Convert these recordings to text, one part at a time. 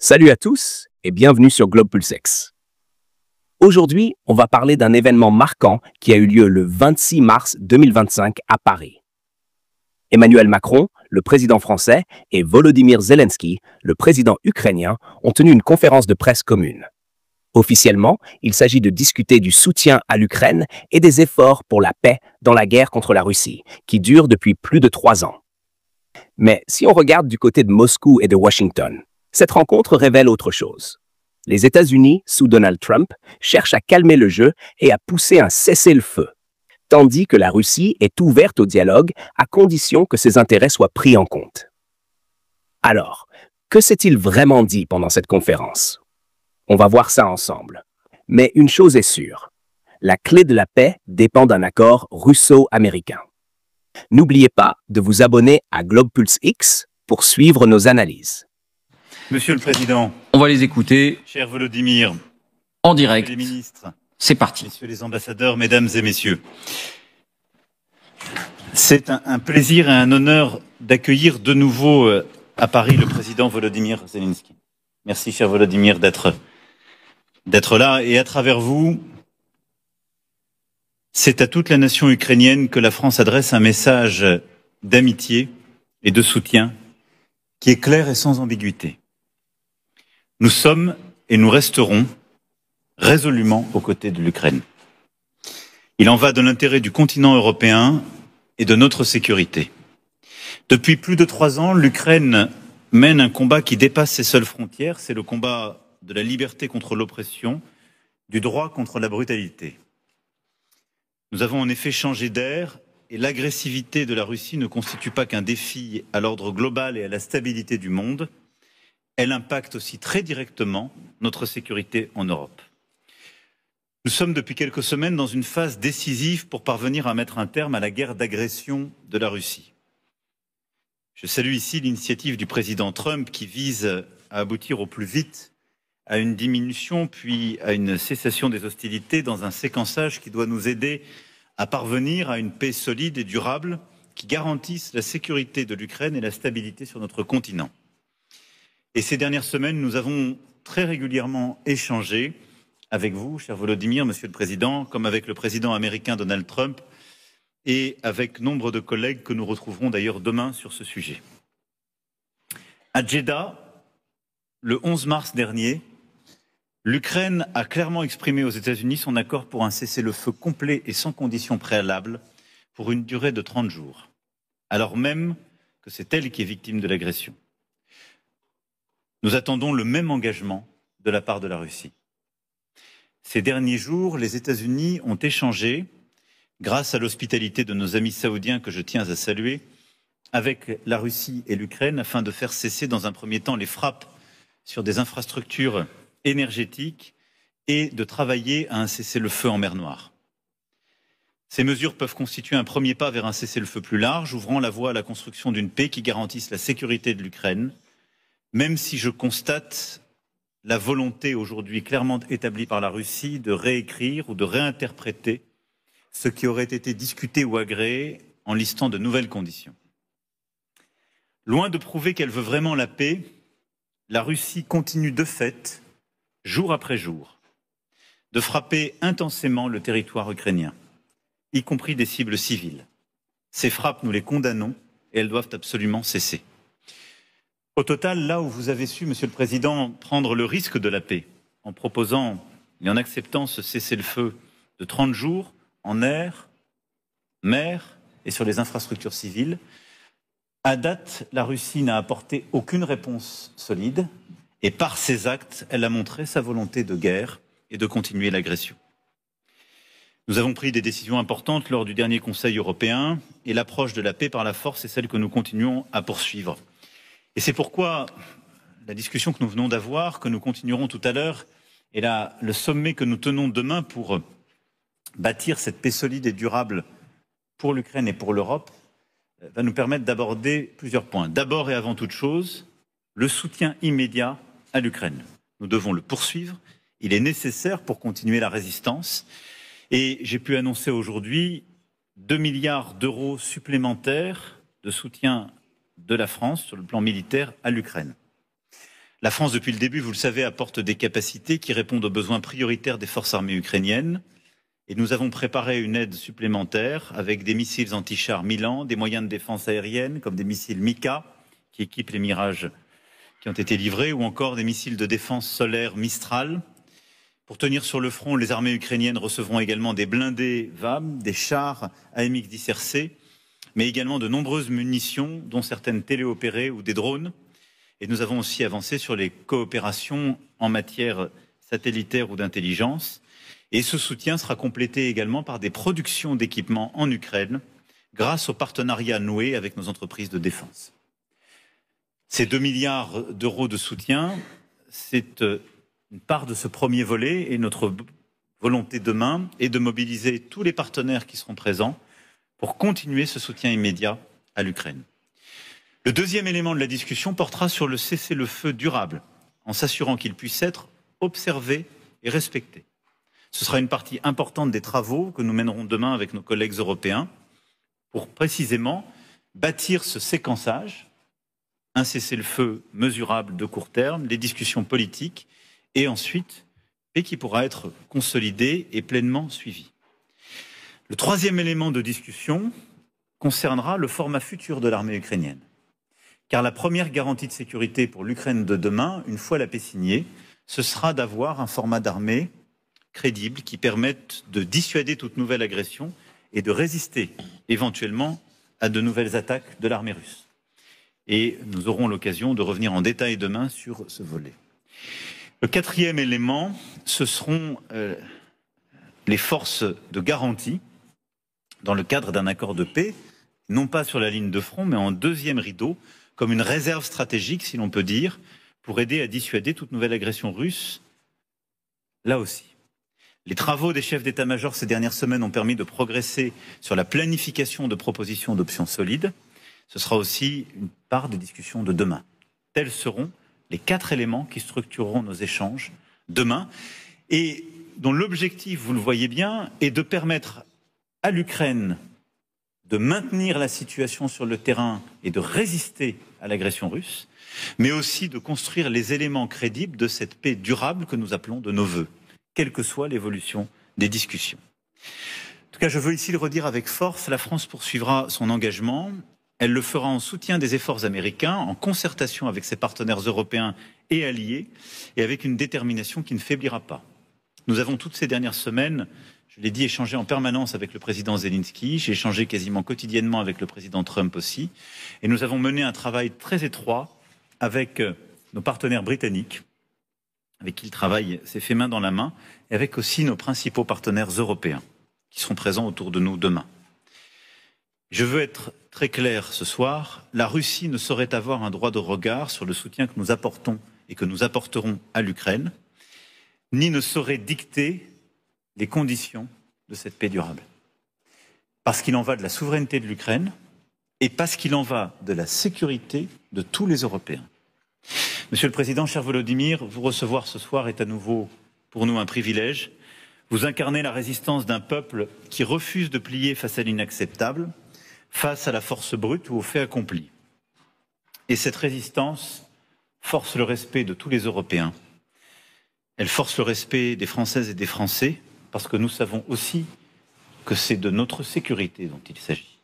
Salut à tous et bienvenue sur Globe Pulse X. Aujourd'hui, on va parler d'un événement marquant qui a eu lieu le 26 mars 2025 à Paris. Emmanuel Macron, le président français, et Volodymyr Zelensky, le président ukrainien, ont tenu une conférence de presse commune. Officiellement, il s'agit de discuter du soutien à l'Ukraine et des efforts pour la paix dans la guerre contre la Russie, qui dure depuis plus de 3 ans. Mais si on regarde du côté de Moscou et de Washington, cette rencontre révèle autre chose. Les États-Unis, sous Donald Trump, cherchent à calmer le jeu et à pousser un cessez-le-feu, tandis que la Russie est ouverte au dialogue à condition que ses intérêts soient pris en compte. Alors, que s'est-il vraiment dit pendant cette conférence? On va voir ça ensemble. Mais une chose est sûre, la clé de la paix dépend d'un accord russo-américain. N'oubliez pas de vous abonner à Globe Pulse X pour suivre nos analyses. Monsieur le Président, on va les écouter. Cher Volodymyr, en direct. les ministres, c'est parti. Messieurs les ambassadeurs, mesdames et messieurs, c'est un plaisir et un honneur d'accueillir de nouveau à Paris le président Volodymyr Zelensky. Merci, cher Volodymyr, d'être là et à travers vous, c'est à toute la nation ukrainienne que la France adresse un message d'amitié et de soutien qui est clair et sans ambiguïté. Nous sommes et nous resterons résolument aux côtés de l'Ukraine. Il en va de l'intérêt du continent européen et de notre sécurité. Depuis plus de 3 ans, l'Ukraine mène un combat qui dépasse ses seules frontières. C'est le combat de la liberté contre l'oppression, du droit contre la brutalité. Nous avons en effet changé d'ère et l'agressivité de la Russie ne constitue pas qu'un défi à l'ordre global et à la stabilité du monde. Elle impacte aussi très directement notre sécurité en Europe. Nous sommes depuis quelques semaines dans une phase décisive pour parvenir à mettre un terme à la guerre d'agression de la Russie. Je salue ici l'initiative du président Trump qui vise à aboutir au plus vite à une diminution puis à une cessation des hostilités dans un séquençage qui doit nous aider à parvenir à une paix solide et durable qui garantisse la sécurité de l'Ukraine et la stabilité sur notre continent. Et ces dernières semaines, nous avons très régulièrement échangé avec vous, cher Volodymyr, Monsieur le Président, comme avec le président américain Donald Trump et avec nombre de collègues que nous retrouverons d'ailleurs demain sur ce sujet. À Jeddah, le 11 mars dernier, l'Ukraine a clairement exprimé aux États-Unis son accord pour un cessez-le-feu complet et sans conditions préalables pour une durée de 30 jours, alors même que c'est elle qui est victime de l'agression. Nous attendons le même engagement de la part de la Russie. Ces derniers jours, les États-Unis ont échangé, grâce à l'hospitalité de nos amis saoudiens que je tiens à saluer, avec la Russie et l'Ukraine afin de faire cesser dans un premier temps les frappes sur des infrastructures énergétiques et de travailler à un cessez-le-feu en mer Noire. Ces mesures peuvent constituer un premier pas vers un cessez-le-feu plus large, ouvrant la voie à la construction d'une paix qui garantisse la sécurité de l'Ukraine, même si je constate la volonté aujourd'hui clairement établie par la Russie de réécrire ou de réinterpréter ce qui aurait été discuté ou agréé en listant de nouvelles conditions. Loin de prouver qu'elle veut vraiment la paix, la Russie continue de fait, jour après jour, de frapper intensément le territoire ukrainien, y compris des cibles civiles. Ces frappes, nous les condamnons et elles doivent absolument cesser. Au total, là où vous avez su, Monsieur le Président, prendre le risque de la paix, en proposant et en acceptant ce cessez-le-feu de 30 jours en air, mer et sur les infrastructures civiles, à date, la Russie n'a apporté aucune réponse solide et par ses actes, elle a montré sa volonté de guerre et de continuer l'agression. Nous avons pris des décisions importantes lors du dernier Conseil européen et l'approche de la paix par la force est celle que nous continuons à poursuivre. Et c'est pourquoi la discussion que nous venons d'avoir, que nous continuerons tout à l'heure, et le sommet que nous tenons demain pour bâtir cette paix solide et durable pour l'Ukraine et pour l'Europe, va nous permettre d'aborder plusieurs points. D'abord et avant toute chose, le soutien immédiat à l'Ukraine. Nous devons le poursuivre. Il est nécessaire pour continuer la résistance. Et j'ai pu annoncer aujourd'hui 2 milliards d'euros supplémentaires de soutien de la France sur le plan militaire à l'Ukraine. La France, depuis le début, vous le savez, apporte des capacités qui répondent aux besoins prioritaires des forces armées ukrainiennes. Et nous avons préparé une aide supplémentaire avec des missiles anti-chars Milan, des moyens de défense aérienne comme des missiles Mika qui équipent les Mirages qui ont été livrés, ou encore des missiles de défense solaire Mistral. Pour tenir sur le front, les armées ukrainiennes recevront également des blindés VAM, des chars AMX-10RC, mais également de nombreuses munitions, dont certaines téléopérées ou des drones. Et nous avons aussi avancé sur les coopérations en matière satellitaire ou d'intelligence. Et ce soutien sera complété également par des productions d'équipements en Ukraine, grâce au partenariat noué avec nos entreprises de défense. Ces 2 milliards d'euros de soutien, c'est une part de ce premier volet, et notre volonté demain est de mobiliser tous les partenaires qui seront présents pour continuer ce soutien immédiat à l'Ukraine. Le deuxième élément de la discussion portera sur le cessez-le-feu durable, en s'assurant qu'il puisse être observé et respecté. Ce sera une partie importante des travaux que nous mènerons demain avec nos collègues européens pour précisément bâtir ce séquençage, un cessez-le-feu mesurable de court terme, les discussions politiques et ensuite paix qui pourra être consolidée et pleinement suivie. Le troisième élément de discussion concernera le format futur de l'armée ukrainienne. Car la première garantie de sécurité pour l'Ukraine de demain, une fois la paix signée, ce sera d'avoir un format d'armée crédible qui permette de dissuader toute nouvelle agression et de résister éventuellement à de nouvelles attaques de l'armée russe. Et nous aurons l'occasion de revenir en détail demain sur ce volet. Le quatrième élément, ce seront les forces de garantie dans le cadre d'un accord de paix, non pas sur la ligne de front, mais en deuxième rideau, comme une réserve stratégique, si l'on peut dire, pour aider à dissuader toute nouvelle agression russe, là aussi. Les travaux des chefs d'état-major ces dernières semaines ont permis de progresser sur la planification de propositions d'options solides. Ce sera aussi une part des discussions de demain. Tels seront les 4 éléments qui structureront nos échanges demain et dont l'objectif, vous le voyez bien, est de permettre à l'Ukraine de maintenir la situation sur le terrain et de résister à l'agression russe, mais aussi de construire les éléments crédibles de cette paix durable que nous appelons de nos vœux, quelle que soit l'évolution des discussions. En tout cas, je veux ici le redire avec force, la France poursuivra son engagement. Elle le fera en soutien des efforts américains, en concertation avec ses partenaires européens et alliés, et avec une détermination qui ne faiblira pas. Nous avons toutes ces dernières semaines, je l'ai dit, échangé en permanence avec le président Zelensky, j'ai échangé quasiment quotidiennement avec le président Trump aussi, et nous avons mené un travail très étroit avec nos partenaires britanniques, avec qui le travail s'est fait main dans la main, et avec aussi nos principaux partenaires européens, qui seront présents autour de nous demain. Je veux être très clair ce soir, la Russie ne saurait avoir un droit de regard sur le soutien que nous apportons et que nous apporterons à l'Ukraine, ni ne saurait dicter les conditions de cette paix durable. Parce qu'il en va de la souveraineté de l'Ukraine et parce qu'il en va de la sécurité de tous les Européens. Monsieur le Président, cher Volodymyr, vous recevoir ce soir est à nouveau pour nous un privilège. Vous incarnez la résistance d'un peuple qui refuse de plier face à l'inacceptable, face à la force brute ou au fait accompli. Et cette résistance force le respect de tous les Européens. Elle force le respect des Françaises et des Français, parce que nous savons aussi que c'est de notre sécurité dont il s'agit.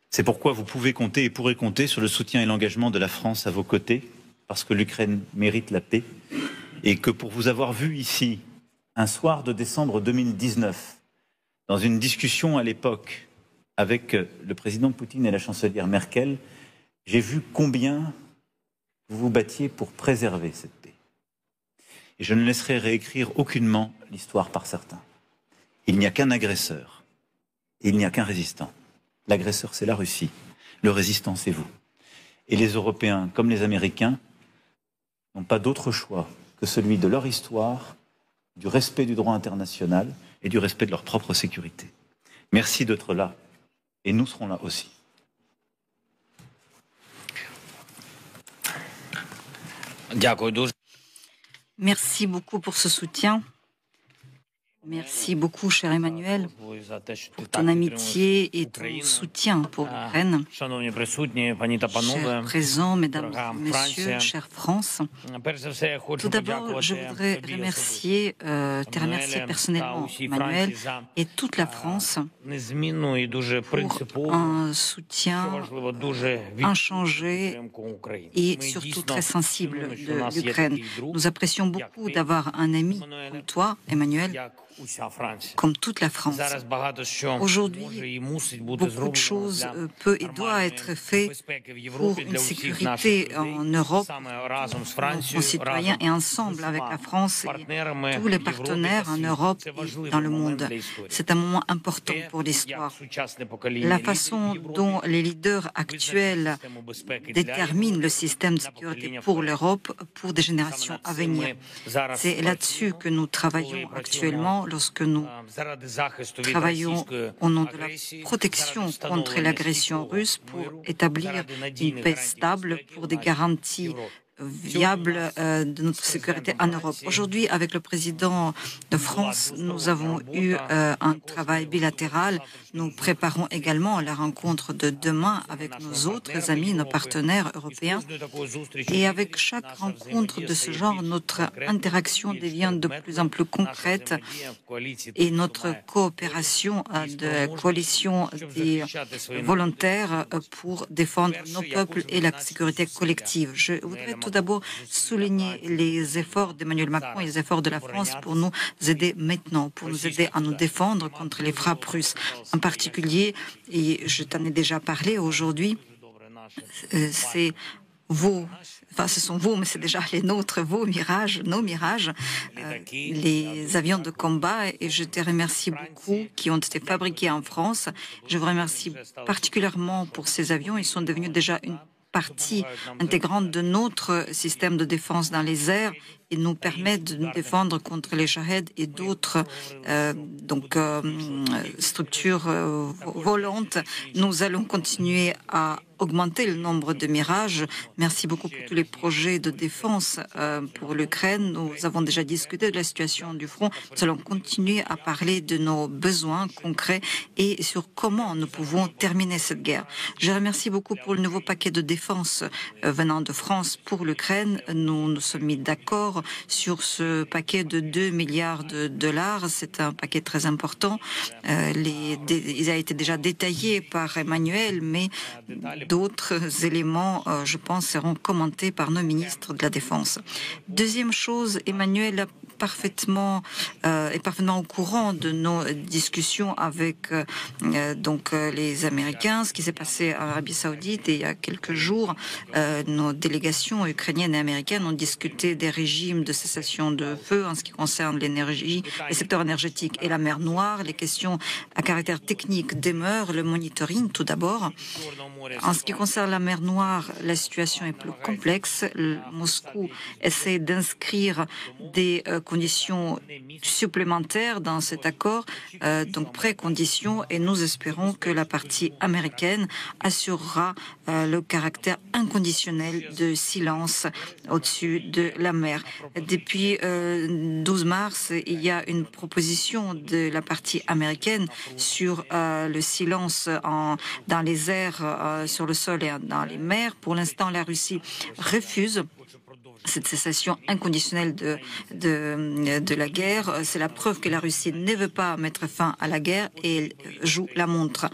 C'est pourquoi vous pouvez compter et pourrez compter sur le soutien et l'engagement de la France à vos côtés, parce que l'Ukraine mérite la paix, et que pour vous avoir vu ici, un soir de décembre 2019, dans une discussion à l'époque avec le président Poutine et la chancelière Merkel, j'ai vu combien vous vous battiez pour préserver cette paix. Et je ne laisserai réécrire aucunement l'histoire par certains. Il n'y a qu'un agresseur, et il n'y a qu'un résistant. L'agresseur, c'est la Russie. Le résistant, c'est vous. Et les Européens, comme les Américains, n'ont pas d'autre choix que celui de leur histoire, du respect du droit international et du respect de leur propre sécurité. Merci d'être là, et nous serons là aussi. Merci beaucoup pour ce soutien. Merci beaucoup, cher Emmanuel, pour ton amitié et ton soutien pour l'Ukraine. Chers présents, mesdames et messieurs, chère France, tout d'abord, je voudrais te remercier personnellement, Emmanuel, et toute la France pour un soutien inchangé et surtout très sensible de l'Ukraine. Nous apprécions beaucoup d'avoir un ami comme toi, Emmanuel, comme toute la France. Aujourd'hui, beaucoup de choses peut et doit être fait pour une sécurité en Europe, pour nos concitoyens et ensemble avec la France et tous les partenaires en Europe et dans le monde. C'est un moment important pour l'histoire. La façon dont les leaders actuels déterminent le système de sécurité pour l'Europe, pour des générations à venir. C'est là-dessus que nous travaillons actuellement lorsque nous travaillons au nom de la protection contre l'agression russe pour établir une paix stable, pour des garanties viable de notre sécurité en Europe. Aujourd'hui, avec le président de France, nous avons eu un travail bilatéral. Nous préparons également la rencontre de demain avec nos autres amis, nos partenaires européens. Et avec chaque rencontre de ce genre, notre interaction devient de plus en plus concrète et notre coopération de coalition des volontaires pour défendre nos peuples et la sécurité collective. Je voudrais tout d'abord souligner les efforts d'Emmanuel Macron et les efforts de la France pour nous aider maintenant, pour nous aider à nous défendre contre les frappes russes. En particulier, et je t'en ai déjà parlé aujourd'hui, c'est ce sont vous, mais c'est déjà les nôtres, nos mirages, les avions de combat, et je te remercie beaucoup, qui ont été fabriqués en France. Je vous remercie particulièrement pour ces avions. Ils sont devenus déjà une partie intégrante de notre système de défense dans les airs et nous permettent de nous défendre contre les Shahed et d'autres structures volantes. Nous allons continuer à augmenter le nombre de mirages. Merci beaucoup pour tous les projets de défense pour l'Ukraine. Nous avons déjà discuté de la situation du front. Nous allons continuer à parler de nos besoins concrets et sur comment nous pouvons terminer cette guerre. Je remercie beaucoup pour le nouveau paquet de défense venant de France pour l'Ukraine. Nous nous sommes mis d'accord sur ce paquet de 2 milliards de dollars. C'est un paquet très important. Il a été déjà détaillé par Emmanuel, mais d'autres éléments, je pense, seront commentés par nos ministres de la Défense. Deuxième chose, Emmanuel est parfaitement au courant de nos discussions avec les Américains, ce qui s'est passé en Arabie Saoudite. Et il y a quelques jours, nos délégations ukrainiennes et américaines ont discuté des régimes de cessation de feu en ce qui concerne l'énergie, les secteurs énergétiques et la mer Noire. Les questions à caractère technique demeurent, le monitoring tout d'abord. En ce qui concerne la mer Noire, la situation est plus complexe. Moscou essaie d'inscrire des conditions supplémentaires dans cet accord, donc préconditions, et nous espérons que la partie américaine assurera le caractère inconditionnel de silence au-dessus de la mer. Depuis 12 mars, il y a une proposition de la partie américaine sur le silence dans les airs, sur le sol et dans les mers. Pour l'instant, la Russie refuse cette cessation inconditionnelle de la guerre. C'est la preuve que la Russie ne veut pas mettre fin à la guerre et elle joue la montre.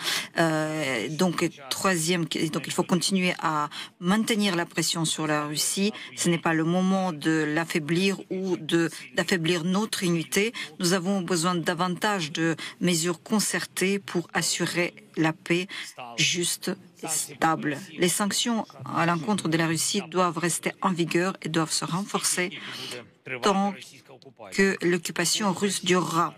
Donc il faut continuer à maintenir la pression sur la Russie. Ce n'est pas le moment de l'affaiblir ou d'affaiblir notre unité. Nous avons besoin davantage de mesures concertées pour assurer la paix juste et stable. Les sanctions à l'encontre de la Russie doivent rester en vigueur et doivent se renforcer tant que l'occupation russe durera.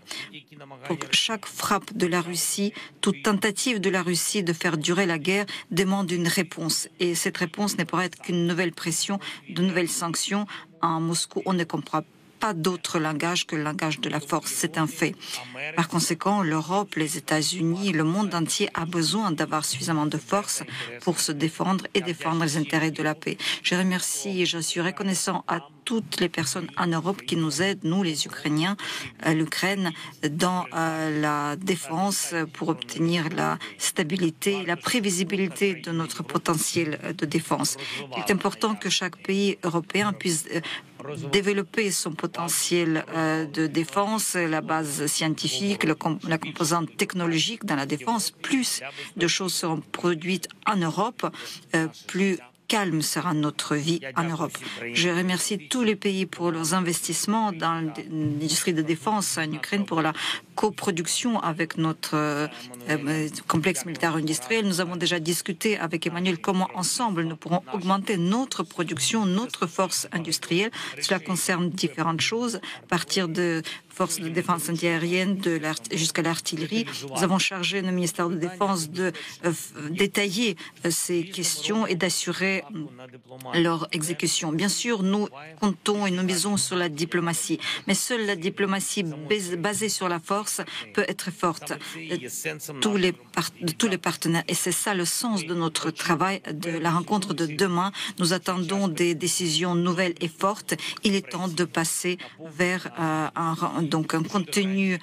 Donc, chaque frappe de la Russie, toute tentative de la Russie de faire durer la guerre demande une réponse. Et cette réponse ne pourra être qu'une nouvelle pression, de nouvelles sanctions. À Moscou, on ne comprend pas d'autre langage que le langage de la force, c'est un fait. Par conséquent, l'Europe, les États-Unis, le monde entier a besoin d'avoir suffisamment de force pour se défendre et défendre les intérêts de la paix. Je remercie et je suis reconnaissant à toutes les personnes en Europe qui nous aident, nous les Ukrainiens, l'Ukraine, dans la défense pour obtenir la stabilité, la prévisibilité de notre potentiel de défense. Il est important que chaque pays européen puisse développer son potentiel de défense, la base scientifique, la composante technologique dans la défense. Plus de choses seront produites en Europe, plus calme sera notre vie en Europe. Je remercie tous les pays pour leurs investissements dans l'industrie de défense en Ukraine, pour la coproduction avec notre complexe militaire industriel. Nous avons déjà discuté avec Emmanuel comment ensemble nous pourrons augmenter notre production, notre force industrielle. Cela concerne différentes choses, à partir de forces de défense antiaérienne jusqu'à l'artillerie. Nous avons chargé le ministère de la Défense de détailler ces questions et d'assurer leur exécution. Bien sûr, nous comptons et nous misons sur la diplomatie, mais seule la diplomatie basée sur la force peut être forte de tous les partenaires. Et c'est ça le sens de notre travail, de la rencontre de demain. Nous attendons des décisions nouvelles et fortes. Il est temps de passer vers un contenu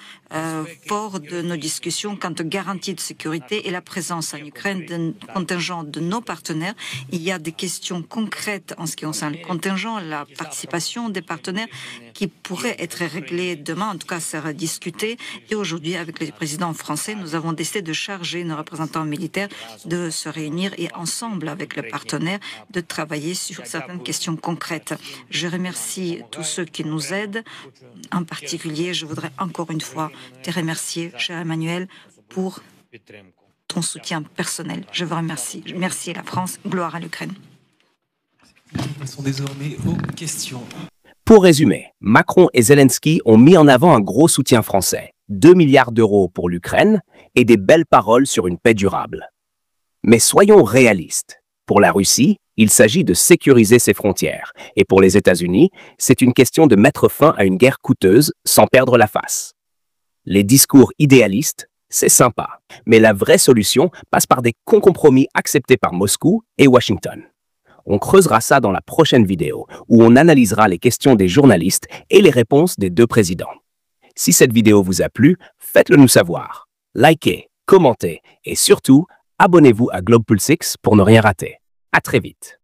fort de nos discussions quant aux garanties de sécurité et la présence en Ukraine d'un contingent de nos partenaires. Il y a des questions concrètes en ce qui concerne le contingent, la participation des partenaires qui pourraient être réglées demain, en tout cas sera discuté. Et aujourd'hui, avec le président français, nous avons décidé de charger nos représentants militaires de se réunir et ensemble avec le partenaire de travailler sur certaines questions concrètes. Je remercie tous ceux qui nous aident. En particulier, je voudrais encore une fois te remercier, cher Emmanuel, pour ton soutien personnel. Je vous remercie. Merci la France. Gloire à l'Ukraine. Nous passons désormais aux questions. Pour résumer, Macron et Zelensky ont mis en avant un gros soutien français, 2 milliards d'euros pour l'Ukraine et des belles paroles sur une paix durable. Mais soyons réalistes. Pour la Russie, il s'agit de sécuriser ses frontières. Et pour les États-Unis, c'est une question de mettre fin à une guerre coûteuse sans perdre la face. Les discours idéalistes, c'est sympa. Mais la vraie solution passe par des compromis acceptés par Moscou et Washington. On creusera ça dans la prochaine vidéo, où on analysera les questions des journalistes et les réponses des deux présidents. Si cette vidéo vous a plu, faites-le nous savoir. Likez, commentez et surtout, abonnez-vous à Globe Pulse X pour ne rien rater. À très vite.